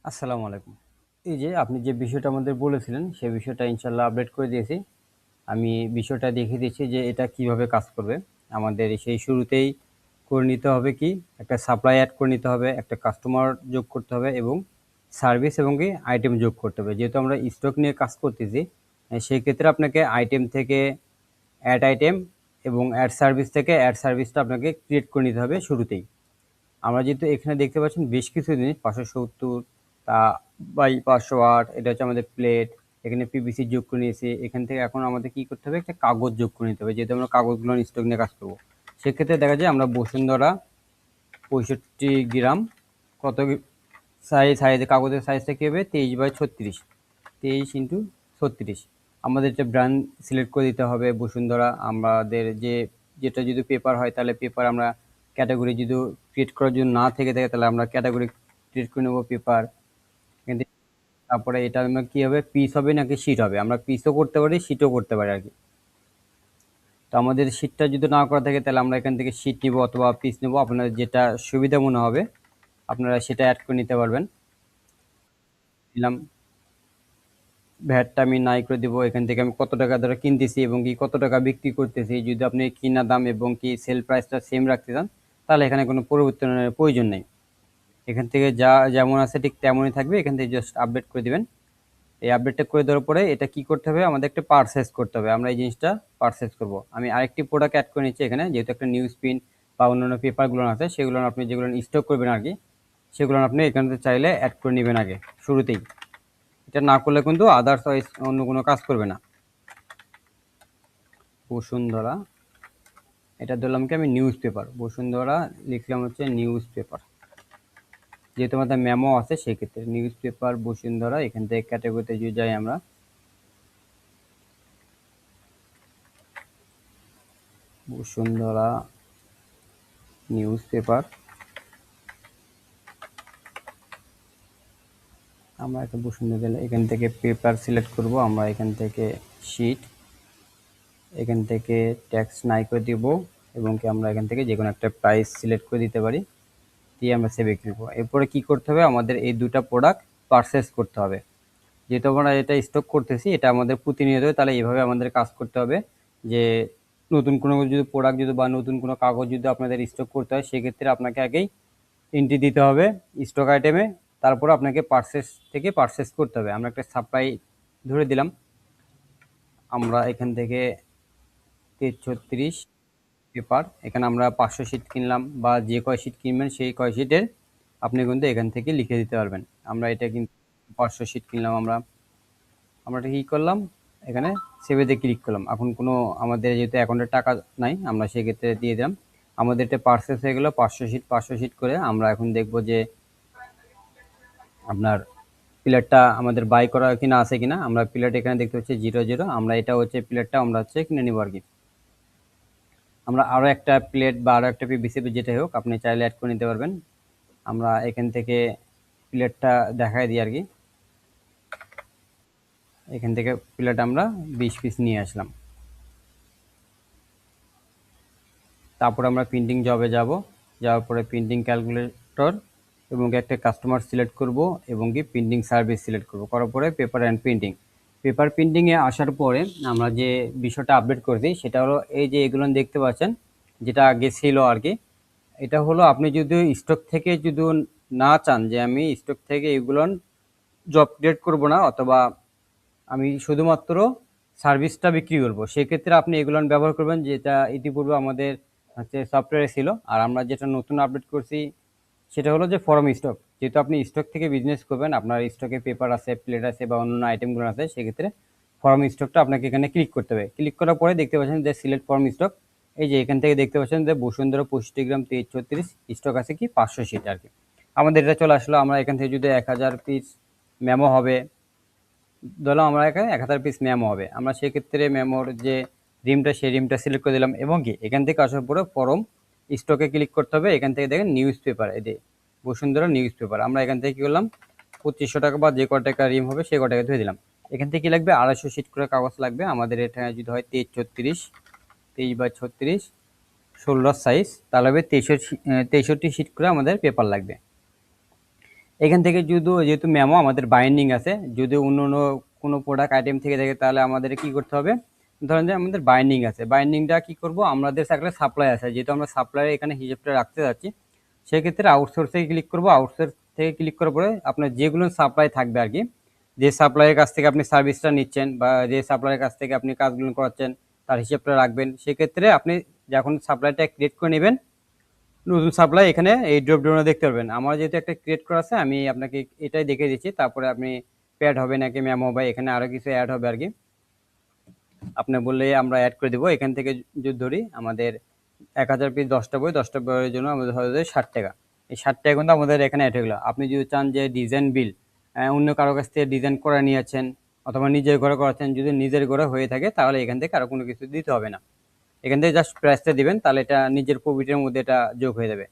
আসসালামু আলাইকুম। এই যে আপনি যে বিষয়টা আমাদের বলেছিলেন, সে বিষয়টা ইনশাআল্লাহ আপডেট করে দিয়েছি। আমি বিষয়টা দেখিয়ে দিচ্ছি যে এটা কিভাবে কাজ করবে। আমাদের সেই শুরুতেই করে নিতে হবে কি, একটা সাপ্লাই এড করে নিতে হবে, একটা কাস্টমার যোগ করতে হবে এবং সার্ভিস এবং কি আইটেম যোগ করতে হবে। যেহেতু আমরা স্টক নিয়ে কাজ করতেছি, সেই ক্ষেত্রে আপনাকে আইটেম থেকে এড আইটেম এবং এড সার্ভিস থেকে এড সার্ভিসটা আপনাকে ক্রিয়েট করে নিতে হবে শুরুতেই। আমরা যেহেতু এখানে দেখতে পাচ্ছেন বেশ কিছু জিনিস 570 তা বাই 508, এটা হচ্ছে আমাদের প্লেট, এখানে পিভিসি যোগ করে নিয়েছি। এখান থেকে এখন আমাদের কি করতে হবে, একটা কাগজ যোগ করে নিতে হবে, যেহেতু আমরা কাগজগুলো স্টক নিয়ে কাজ করবো। সেক্ষেত্রে দেখা যায় আমরা বসুন্ধরা 65 গ্রাম কত সাইজ কাগজের সাইজটা কী হবে, 23/36, 23x36। আমাদের একটা ব্র্যান্ড সিলেক্ট করে দিতে হবে বসুন্ধরা। আমাদের যেটা যদি পেপার হয় তাহলে পেপার আমরা ক্যাটাগরি যদি ক্রিয়েট করার জন্য না থেকে থাকে তাহলে আমরা ক্যাটাগরি ক্রিয়েট করে নেবো পেপার। কিন্তু তারপরে এটা আমরা কী হবে, পিস হবে নাকি শিট হবে, আমরা পিসও করতে পারি শিটও করতে পারি আর কি। তো আমাদের শিটটা যদি না করা থাকে তাহলে আমরা এখান থেকে শিট নিব অথবা পিস নেব, আপনাদের যেটা সুবিধা মনে হবে আপনারা সেটা অ্যাড করে নিতে পারবেন। দিলাম, ভ্যাটটা আমি নাই করে দিব। এখান থেকে আমি কত টাকা ধরে কিনতেছি এবং কি কত টাকা বিক্রি করতেছি, যদি আপনি কিনা দাম এবং কি সেল প্রাইসটা সেম রাখতে চান তাহলে এখানে কোনো পরিবর্তনের প্রয়োজন নেই। এখান থেকে যা যেমন আছে ঠিক তেমনই থাকবে, এখান থেকে জাস্ট আপডেট করে দিবেন। এই আপডেটটা করে দেওয়ার পরে এটা কি করতে হবে, আমাদের একটা পারচেস করতে হবে। আমরা এই জিনিসটা পারচেস করব। আমি আরেকটি প্রোডাক্ট অ্যাড করে নিচ্ছি এখানে, যেহেতু একটা নিউজ প্রিন্ট বা অন্যান্য পেপারগুলো আছে সেগুলো আপনি যেগুলো স্টক করবেন আর কি, সেগুলো আপনি এখানে চাইলে অ্যাড করে নেবেন আগে শুরুতেই। এটা না করলে কিন্তু আদার্স অন্য কোনো কাজ করবে না। বসুন্ধরা, এটা ধরলাম কি আমি নিউজ পেপার, বসুন্ধরা লিখলাম হচ্ছে নিউজ পেপার। যেহেতু আমাদের মেমো আছে সেক্ষেত্রে নিউজ পেপার বসুন্ধরা, এখান থেকে ক্যাটাগরিতে যদি যাই আমরা, বসুন্ধরা নিউজ পেপার, আমরা একটা বসুন্ধরা দিলে এখান থেকে পেপার সিলেক্ট করব। আমরা এখান থেকে শিট, এখান থেকে ট্যাক্স নাই করে দিব এবং কি আমরা এখান থেকে যে কোনো একটা প্রাইস সিলেক্ট করে দিতে পারি, দিয়ে আমরা সেভে ক্লিক করব। এরপরে কি করতে হবে, আমাদের এই দুটা প্রোডাক্ট পারচেস করতে হবে। যেহেতু আমরা এটা স্টক করতেছি, এটা আমাদের প্রতিনিয়ত, তাহলে এইভাবে আমাদের কাজ করতে হবে যে নতুন কোনো যদি প্রোডাক্ট যদি বা নতুন কোনো কাগজ যদি আপনাদের স্টক করতে হয় সেক্ষেত্রে আপনাকে আগেই এন্ট্রি দিতে হবে স্টক আইটেমে, তারপর আপনাকে পারচেস করতে হবে। আমরা একটা সাপ্লাই ধরে দিলাম, আমরা এখান থেকে 36 পেপার, এখানে আমরা 500 শিট কিনলাম বা যে কয় শিট কিনবেন সেই কয় শিটের আপনি কিন্তু এখান থেকে লিখে দিতে পারবেন। আমরা এটা কিন্তু 500 শিট কিনলাম। আমরা এটা কী করলাম, এখানে সেভেতে ক্লিক করলাম। এখন কোনো আমাদের যেহেতু অ্যাকাউন্টে টাকা নাই, আমরা সেক্ষেত্রে দিয়ে দিলাম। আমাদের এটা পারচেস হয়ে গেলো 500 শিট করে। আমরা এখন দেখব যে আপনার প্লেটটা আমাদের বাই করা কিনা আছে কিনা। আমরা প্লেট এখানে দেখতে পাচ্ছি 00, আমরা এটা হচ্ছে প্লেটটা আমরা হচ্ছে কিনে নিব আর কি। আমরা আরও একটা প্লেট বা আরও একটা পিভিসি যেটাই হোক আপনি চাইলে অ্যাড করে নিতে পারবেন। আমরা এখান থেকে প্লেটটা দেখাই দিই আর কি। এখান থেকে প্লেট আমরা 20 পিস নিয়ে আসলাম। তারপর আমরা প্রিন্টিং জবে যাওয়ার পরে প্রিন্টিং ক্যালকুলেটর এবং একটা কাস্টমার সিলেক্ট করব এবং কি প্রিন্টিং সার্ভিস সিলেক্ট করব, করার পরে পেপার অ্যান্ড প্রিন্টিং। পেপার প্রিন্টিংয়ে আসার পরে আমরা যে বিষয়টা আপডেট করেছি সেটা হলো এই যে এগুলো দেখতে পাচ্ছেন, যেটা আগে ছিল আর কি। এটা হলো আপনি যদি স্টক থেকে যদি না চান যে আমি স্টক থেকে এগুলো জব ক্রিয়েট করব না অথবা আমি শুধুমাত্র সার্ভিসটা বিক্রি করব, সেক্ষেত্রে আপনি এগুলো ব্যবহার করবেন, যেটা ইতিপূর্বে আমাদের হচ্ছে সফটওয়্যারে ছিল। আর আমরা যেটা নতুন আপডেট করছি সেটা হলো যে ফরম স্টক। যেহেতু আপনি স্টক থেকে বিজনেস করবেন, আপনার স্টকে পেপার আছে, প্লেট আছে বা অন্যান্য আইটেমগুলো আছে, সেক্ষেত্রে ফরম স্টকটা আপনাকে এখানে ক্লিক করতে হবে। ক্লিক করার পরে দেখতে পাচ্ছেন যে সিলেক্ট ফরম স্টক, এই যে এখান থেকে দেখতে পাচ্ছেন যে বসুন্ধরা 65 গ্রাম 33 স্টক আছে কি 500 শিট আর কি। আমাদের এটা চলে আসলো। আমরা এখান থেকে যদি 1000 পিস মেমো হবে, ধরলাম আমরা এখানে 1000 পিস মেমো হবে, আমরা সেক্ষেত্রে মেমোর যে রিমটা সেই রিমটা সিলেক্ট করে দিলাম এবং কি এখান থেকে আসার পরে ফরম স্টকে ক্লিক করতে হবে। এখান থেকে দেখেন নিউজ পেপার, এই যে বসুন্ধরা নিউজ পেপার, আমরা এখান থেকে কী করলাম 2500 টাকা বা যে ক টাকা রিম হবে সে ক টাকা ধরে দিলাম। এখান থেকে কী লাগবে, 250 শিট করে কাগজ লাগবে আমাদের। এটা যদি হয় 23/36 16 সাইজ, তাহলে হবে 63 শিট করে আমাদের পেপার লাগবে। এখান থেকে যেহেতু মেমো আমাদের বাইন্ডিং আছে, যদি অন্য অন্য কোনো প্রোডাক্ট আইটেম থেকে থাকে তাহলে আমাদের কি করতে হবে, ধরেন যে আমাদের বাইন্ডিং আছে, বাইন্ডিংটা কি করব, আমাদের একটা সাপ্লাই আছে, যেহেতু আমরা সাপ্লাই এখানে হিসেবটা রাখতে যাচ্ছি, সেক্ষেত্রে আউটসোর্স থেকে ক্লিক করব। আউটসোর্স থেকে ক্লিক করার পরে আপনার যেগুলো সাপ্লাই থাকবে আর কি, যে সাপ্লাইয়ের কাছ থেকে আপনি সার্ভিসটা নিচ্ছেন বা যে সাপ্লাইয়ের কাছ থেকে আপনি কাজগুলো করাচ্ছেন তার হিসেবটা রাখবেন। সেক্ষেত্রে আপনি যখন সাপ্লাইটা ক্রিয়েট করে নেবেন, নতুন সাপ্লাই এখানে এই ড্রপ ডাউনে দেখতে পারবেন। আমার যেহেতু একটা ক্রিয়েট করা আছে, আমি আপনাকে এটাই দেখে দিচ্ছি, তারপরে আপনি প্যাড হবে নাকি ম্যাম হবে, এখানে আরো কিছু অ্যাড হবে আর কি, আপনি বললে আমরা অ্যাড করে দেবো। এখান থেকে যদি ধরি আমাদের 1000 পিস 10টা বই, 10টা বইয়ের জন্য আমাদের হবে 60 টাকা। এই 60 টাকা কিন্তু আমাদের এখানে অ্যাড হয়ে গেলো। আপনি যদি চান যে ডিজাইন বিল অন্য কারো কাছ থেকে ডিজাইন করে নিয়েছেন অথবা নিজের ঘরে করাচ্ছেন, যদি নিজের ঘরে হয়ে থাকে তাহলে এখান থেকে আরো কোনো কিছু দিতে হবে না, এখান থেকে জাস্ট প্রাইসটা দিবেন, তাহলে এটা নিজের প্রফিটের মধ্যে এটা যোগ হয়ে যাবে।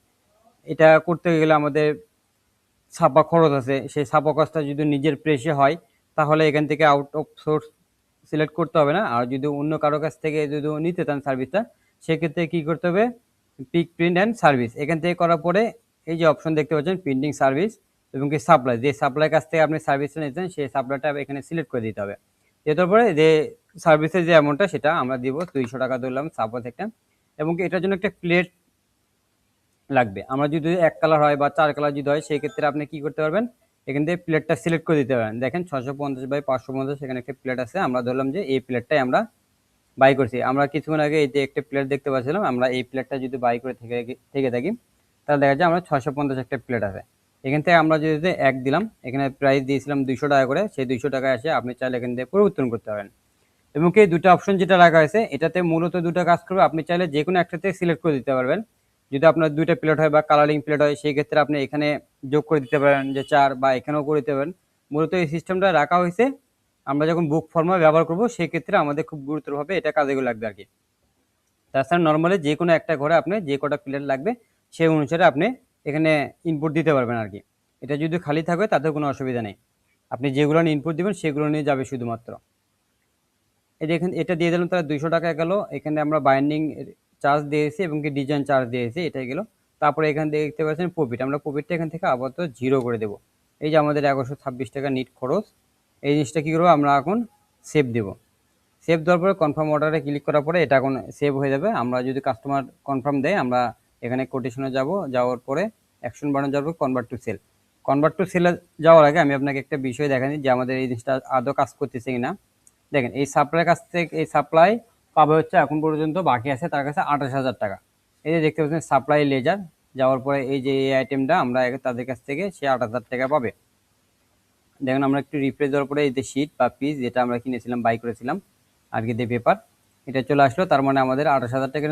এটা করতে গেলে আমাদের ছাপা খরচ আছে, সেই ছাপা খরচটা যদি নিজের প্রেসে হয় তাহলে এখান থেকে আউট অফ সোর্স সিলেক্ট করতে হবে না। আর যদি অন্য কারো কাছ থেকে যদি নিতে চান সার্ভিসটা, সেক্ষেত্রে কি করতে হবে, পিক প্রিন্ট অ্যান্ড সার্ভিস এখান থেকে করার পরে এই যে অপশন দেখতে পাচ্ছেন প্রিন্টিং সার্ভিস এবং কি সাপ্লাই, যে সাপ্লাই কাছ থেকে আপনি সার্ভিসটা নিচ্ছেন সেই সাপ্লাইটা এখানে সিলেক্ট করে দিতে হবে। এটার পরে যে সার্ভিসের যে অ্যামাউন্টটা সেটা আমরা দিব 200 টাকা ধরলাম সাপোজ একটা, এবং এটার জন্য একটা প্লেট লাগবে। আমরা যদি 1 কালার হয় বা 4 কালার যদি হয়, সেই ক্ষেত্রে আপনি কি করতে পারবেন, এখান থেকে প্লেটটা সিলেক্ট করে দিতে পারেন। দেখেন 650 বাই 550 এখানে একটা প্লেট আছে, আমরা ধরলাম যে এই প্লেটটাই আমরা বাই করছি। আমরা কিছুক্ষণ আগে এই যে একটা প্লেট দেখতে পাচ্ছিলাম, আমরা এই প্লেটটা যদি বাই করে থেকে থাকি তাহলে দেখা যায় আমরা 650 একটা প্লেট আছে। এখান থেকে আমরা যদি 1 দিলাম, এখানে প্রাইস দিয়েছিলাম 200 টাকা করে, সেই 200 টাকায় আসে আপনি চাইলে এখান থেকে পরিবর্তন করতে পারেন। এবং এই দুটো অপশন যেটা রাখা হয়েছে এটাতে মূলত দুটো কাজ করবে, আপনি চাইলে যে কোনো একটাতে সিলেক্ট করে দিতে পারবেন। যদি আপনার দুইটা প্লেট হয় বা কালারিং প্লেট হয়, সেই ক্ষেত্রে আপনি এখানে যোগ করে দিতে পারেন যে 4, বা এখানেও করে দিতে পারেন। মূলত এই সিস্টেমটা রাখা হয়েছে আমরা যখন বুক ফর্মে ব্যবহার করব, সেই ক্ষেত্রে আমাদের খুব গুরুত্বভাবে এটা কাজে লাগবে আর কি। তাছাড়া নর্মালি যে কোনো একটা ঘরে আপনি যে কটা প্লেট লাগবে সেই অনুসারে আপনি এখানে ইনপুট দিতে পারবেন আর কি। এটা যদি খালি থাকে তাতে কোনো অসুবিধা নেই, আপনি যেগুলো ইনপুট দিবেন সেগুলো নিয়ে যাবে শুধুমাত্র। এই যে এখানে এটা দিয়ে দিলাম, তাহলে 200 টাকা গেল। এখানে আমরা বাইন্ডিং চার্জ দিয়েছি এবং কি ডিজাইন চার্জ দিয়েছি, এটাই গেল। তারপরে এখান থেকে দেখতে পাচ্ছেন প্রফিট, আমরা প্রফিটটা এখান থেকে আপাতত 0 করে দেব। এই যে আমাদের 1126 টাকা নিট খরচ, এই জিনিসটা কি করবো, আমরা এখন সেভ দেব। সেভ দেওয়ার পরে কনফার্ম অর্ডারে ক্লিক করার পরে এটা এখন সেভ হয়ে যাবে। আমরা যদি কাস্টমার কনফার্ম দেয়, আমরা এখানে কোটেশনে যাব, যাওয়ার পরে অ্যাকশন বাটন যাবো convert to cell. Convert to সেলে যাওয়ার আগে আমি আপনাকে একটা বিষয় দেখানি যে আমাদের এই জিনিসটা আদৌ কাজ করতেছে কিনা। দেখেন এই সাপ্লাইয়ের কাছ থেকে এই সাপ্লাই পাবে হচ্ছে এখন পর্যন্ত বাকি আছে তার কাছে 28,000 টাকা। এই যে দেখতে পাচ্ছেন সাপ্লাই লেজার যাওয়ার পরে এই যে এই আইটেমটা আমরা তাদের কাছ থেকে সে 28,000 টাকা পাবে। দেখেন আমরা একটু রিফ্রেশ দেওয়ার পরে এই যে শিট বা পিস যেটা আমরা কিনেছিলাম বাই করেছিলাম আর কি দিয়ে পেপার, এটা চলে আসলো। তার মানে আমাদের 28,000 টাকা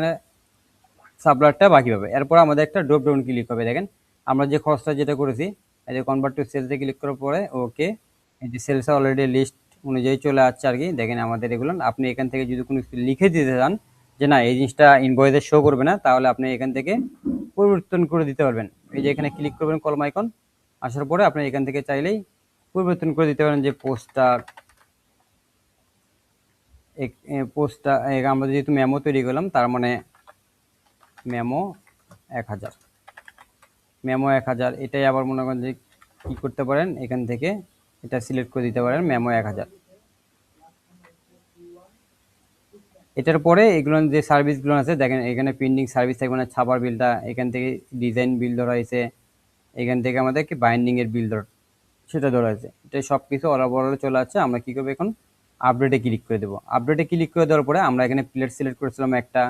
সাপ্লাইটা বাকি পাবে। এরপর আমাদের একটা ড্রপ ডাউন ক্লিক হবে। দেখেন আমরা যে খরচটা যেটা করেছি, এই যে কনভার্ট টু সেলসে ক্লিক করার পরে ওকে, এই যে সেলসে অলরেডি লিস্ট অনুযায়ী চলে আসছে আর কি। দেখেন আমাদের এগুলো আপনি এখান থেকে যদি কোনো কিছু লিখে দিতে চান যে না এই জিনিসটা ইনভয়েসে শো করবে না, তাহলে আপনি এখান থেকে পরিবর্তন করে দিতে পারবেন। এই যে এখানে ক্লিক করবেন কলম আইকন, আসার পরে আপনি এখান থেকে চাইলেই পরিবর্তন করে দিতে পারেন যে পোস্টটা আমরা যেহেতু মেমো তৈরি করলাম, তার মানে মেমো 1000, মেমো 1000 এটাই আবার মনে করেন যে কি করতে পারেন, এখান থেকে এটা সিলেক্ট করে দিতে পারেন মেমো 1000। এটার পরে এগুলো যে সার্ভিসগুলো আছে দেখেন এখানে প্রিন্টিং সার্ভিস থাকবে না, ছাপার বিলটা এখান থেকে, ডিজাইন বিল ধরা হয়েছে এখান থেকে, আমাদের কি বাইন্ডিং এর বিল সেটা ধরা হয়েছে। এটা সব কিছু অল চলে আসছে। আমরা কি করবো এখন আপডেটে ক্লিক করে দেবো। আপডেটে ক্লিক করে দেওয়ার পরে আমরা এখানে প্লেট সিলেক্ট করেছিলাম একটা,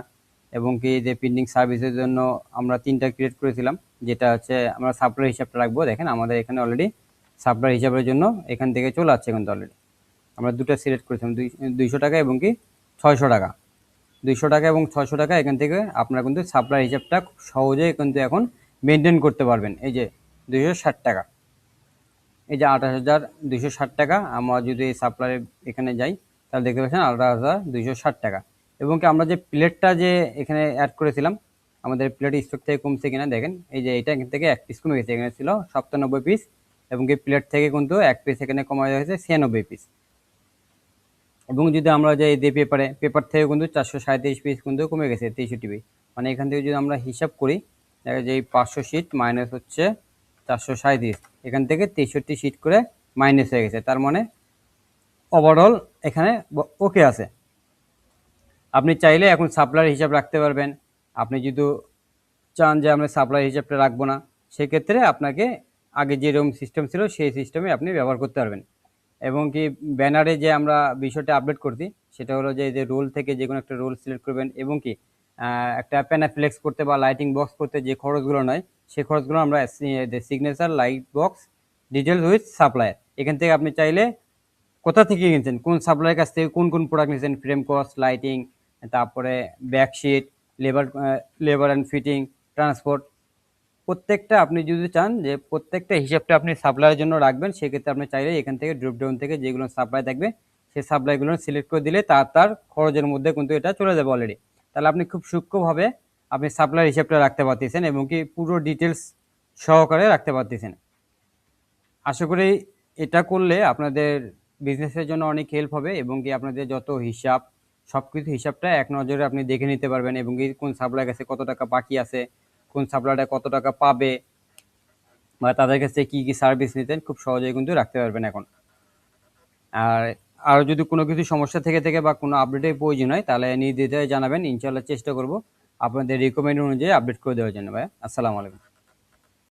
এবং কি যে প্রিন্টিং সার্ভিসের জন্য আমরা 3টা ক্রিয়েট করেছিলাম, যেটা হচ্ছে আমরা সাপ্লাই হিসাবটা রাখবো। দেখেন আমাদের এখানে অলরেডি সাপ্লাই হিসাবের জন্য এখান থেকে চলে আসছে কিন্তু অলরেডি। আমরা দুটো সিলেক্ট করেছিলাম 200 টাকা এবং কি 600 টাকা, 200 টাকা এবং 600 টাকা। এখান থেকে আপনারা কিন্তু সাপ্লাই হিসাবটা খুব সহজেই কিন্তু এখন মেনটেন করতে পারবেন। এই যে 260 টাকা, এই যে 28,260 টাকা। আমরা যদি সাপ্লাই এখানে যাই তাহলে দেখতে পাচ্ছেন 28,260 টাকা। এবং কি আমরা যে প্লেটটা যে এখানে অ্যাড করেছিলাম, আমাদের প্লেট স্টক থেকে কমছে কিনা দেখেন, এই যে এটা এখান থেকে 1 পিস কমে গেছে, এখানে ছিল 97 পিস এবং কি প্লেট থেকে কিন্তু 1 পিস এখানে কমা হয়েছে 96 পিস। এবং যদি আমরা যে এই পেপার থেকে কিন্তু 437 পিস কিন্তু কমে গেছে 63 পিস। মানে এখান থেকে যদি আমরা হিসাব করি, দেখা যায় 500 শিট মাইনাস হচ্ছে 437, এখান থেকে 63 শিট করে মাইনাস হয়ে গেছে, তার মানে ওভারঅল এখানে ওকে আছে। আপনি চাইলে এখন সাপ্লায়ার হিসাব রাখতে পারবেন। আপনি যদি চান যে আমরা সাপ্লায়ার হিসাবটা রাখবো না, সেক্ষেত্রে আপনাকে আগে যেরকম সিস্টেম ছিল সেই সিস্টেমে আপনি ব্যবহার করতে পারবেন। এবং কি ব্যানারে যে আমরা বিষয়টা আপডেট করছি সেটা হলো যে রোল থেকে যে কোনো একটা রোল সিলেক্ট করবেন, এবং কি একটা প্যানাফ্লেক্স করতে বা লাইটিং বক্স করতে যে খরচগুলো নয় সেই খরচগুলো আমরা signature light box details with supplier, এখান থেকে আপনি চাইলে কোথা থেকে কিনছেন, কোন সাপ্লায়ারের কাছ থেকে কোন কোন প্রোডাক্ট নিয়েছেন, ফ্রেম কস্ট, লাইটিং, তারপরে ব্যাকশিট, লেবার অ্যান্ড ফিটিং, ট্রান্সপোর্ট, প্রত্যেকটা আপনি যদি চান যে প্রত্যেকটা হিসাবটা আপনি সাপ্লাইয়ের জন্য রাখবেন, সেক্ষেত্রে আপনি চাইলে এখান থেকে ড্রপ ডাউন থেকে যেগুলো সাপ্লাই থাকবে সেই সাপ্লাইগুলো সিলেক্ট করে দিলে তার খরচের মধ্যে কিন্তু এটা চলে যাবে অলরেডি। তাহলে আপনি খুব সূক্ষ্মভাবে আপনি সাপ্লাইয়ের হিসাবটা রাখতে পারতেছেন এবং কি পুরো ডিটেলস সহকারে রাখতে পারতেছেন। আশা করি এটা করলে আপনাদের বিজনেসের জন্য অনেক হেল্প হবে, এবং কি আপনাদের যত হিসাব সবকিছু হিসাবটা এক নজরে আপনি দেখে নিতে পারবেন, এবং কি কোন সাপ্লাইয়ের কাছে কত টাকা বাকি আছে, কোন সাপ্লাইটা কত টাকা পাবে, বা তাদের কাছে কি কি সার্ভিস নিতেন খুব সহজেই কিন্তু রাখতে পারবেন এখন। আর যদি কোনো কিছু সমস্যা থেকে থাকে বা কোনো আপডেটের প্রয়োজন হয় তাহলে নির্দ্বিধায় জানাবেন, ইনশাল্লাহ চেষ্টা করব আপনাদের রিকমেন্ড অনুযায়ী আপডেট করে দেওয়ার জন্য। ভাই আসসালামু আলাইকুম।